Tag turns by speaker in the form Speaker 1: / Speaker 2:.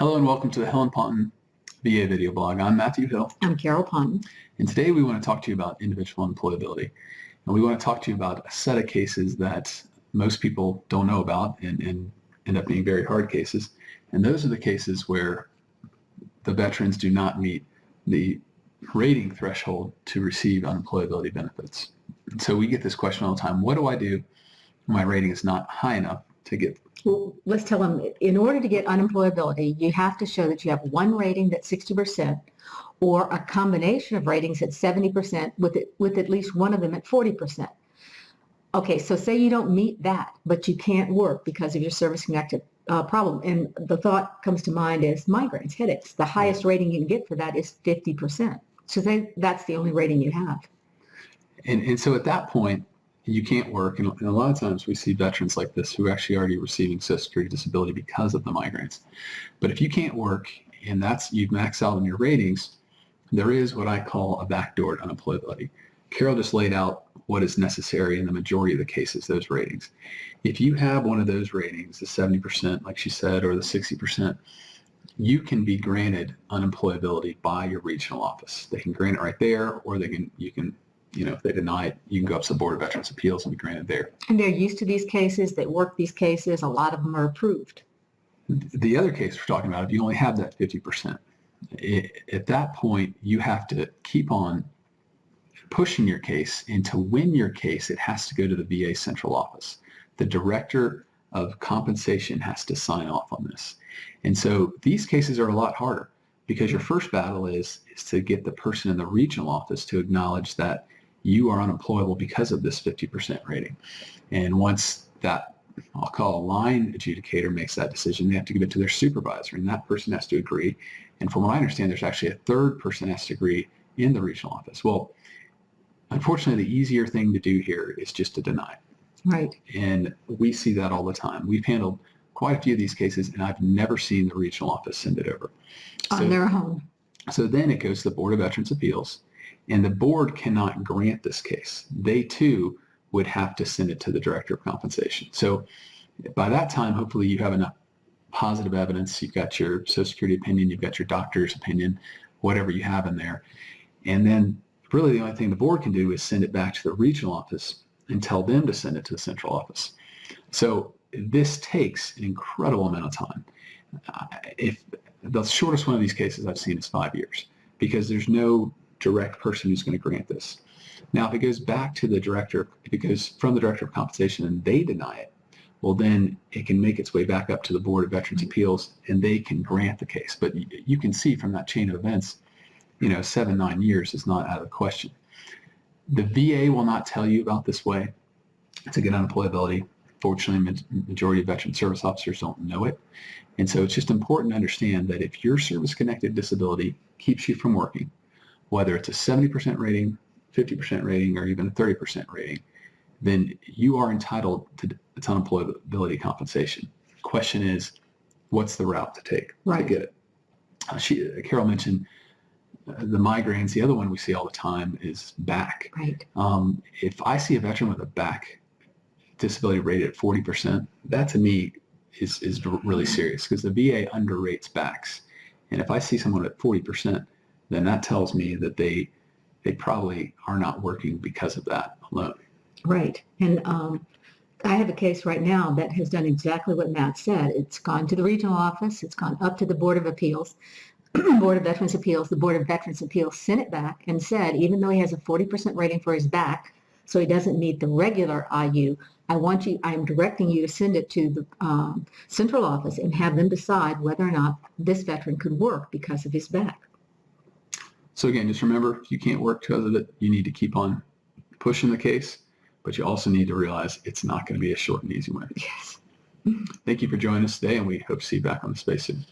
Speaker 1: Hello and welcome to the Hill and Ponton VA video blog. I'm Matthew Hill.
Speaker 2: I'm Carol Ponton.
Speaker 1: And today we want to talk to you about individual employability. And we want to talk to you about a set of cases that most people don't know about and end up being very hard cases. And those are the cases where the veterans do not meet the rating threshold to receive unemployability benefits. And so we get this question all the time: what do I do when my rating is not high enough to get?
Speaker 2: Well, let's tell them, in order to get unemployability, you have to show that you have one rating that's 60% or a combination of ratings at 70% with at least one of them at 40%. Okay, so say you don't meet that, but you can't work because of your service-connected problem. And the thought comes to mind is migraines, headaches. The highest rating you can get for that is 50%. So that's the only rating you have.
Speaker 1: And so at that point, you can't work, and a lot of times we see veterans like this who are actually already receiving Social Security disability because of the migraines. But if you can't work and you've maxed out on your ratings, there is what I call a backdoor to unemployability. Carol just laid out what is necessary in the majority of the cases, those ratings. If you have one of those ratings, the 70%, like she said, or the 60%, you can be granted unemployability by your regional office. They can grant it right there, or if they deny it, you can go up to the Board of Veterans Appeals and be granted there.
Speaker 2: And they're used to these cases. They work these cases. A lot of them are approved.
Speaker 1: The other case we're talking about, if you only have that 50%, at that point, you have to keep on pushing your case, and to win your case, it has to go to the VA central office. The director of compensation has to sign off on this. And so these cases are a lot harder because your first battle is to get the person in the regional office to acknowledge that you are unemployable because of this 50% rating. And once that, I'll call a line adjudicator, makes that decision, they have to give it to their supervisor, and that person has to agree. And from what I understand, there's actually a third person that has to agree in the regional office. Well, unfortunately, the easier thing to do here is just to deny.
Speaker 2: Right.
Speaker 1: And we see that all the time. We've handled quite a few of these cases, and I've never seen the regional office send it over.
Speaker 2: On their own.
Speaker 1: So then it goes to the Board of Veterans Appeals, and the board cannot grant this case. They too would have to send it to the Director of Compensation. So by that time, hopefully you have enough positive evidence. You've got your Social Security opinion, you've got your doctor's opinion, whatever you have in there. And then really the only thing the board can do is send it back to the regional office and tell them to send it to the central office. So this takes an incredible amount of time. If the shortest one of these cases I've seen is 5 years, because there's no direct person who's going to grant this. Now, if it goes back to the director, if it goes from the Director of Compensation and they deny it, well, then it can make its way back up to the Board of Veterans Appeals and they can grant the case. But you can see from that chain of events, 7-9 years is not out of the question. The VA will not tell you about this way to get unemployability. Fortunately, majority of veteran service officers don't know it. And so it's just important to understand that if your service-connected disability keeps you from working, whether it's a 70% rating, 50% rating, or even a 30% rating, then you are entitled to unemployability compensation. The question is, what's the route to take to get it? Carol mentioned the migraines. The other one we see all the time is back.
Speaker 2: Right.
Speaker 1: If I see a veteran with a back disability rated at 40%, that to me is really serious because the VA underrates backs. And if I see someone at 40%, then that tells me that they probably are not working because of that alone.
Speaker 2: Right. And I have a case right now that has done exactly what Matt said. It's gone to the regional office. It's gone up to the Board of Appeals, Board of Veterans Appeals. The Board of Veterans Appeals sent it back and said, even though he has a 40% rating for his back, so he doesn't meet the regular IU, I'm directing you to send it to the central office and have them decide whether or not this veteran could work because of his back.
Speaker 1: So again, just remember, if you can't work because of it, you need to keep on pushing the case, but you also need to realize it's not going to be a short and easy win.
Speaker 2: Yes.
Speaker 1: Thank you for joining us today, and we hope to see you back on the space soon.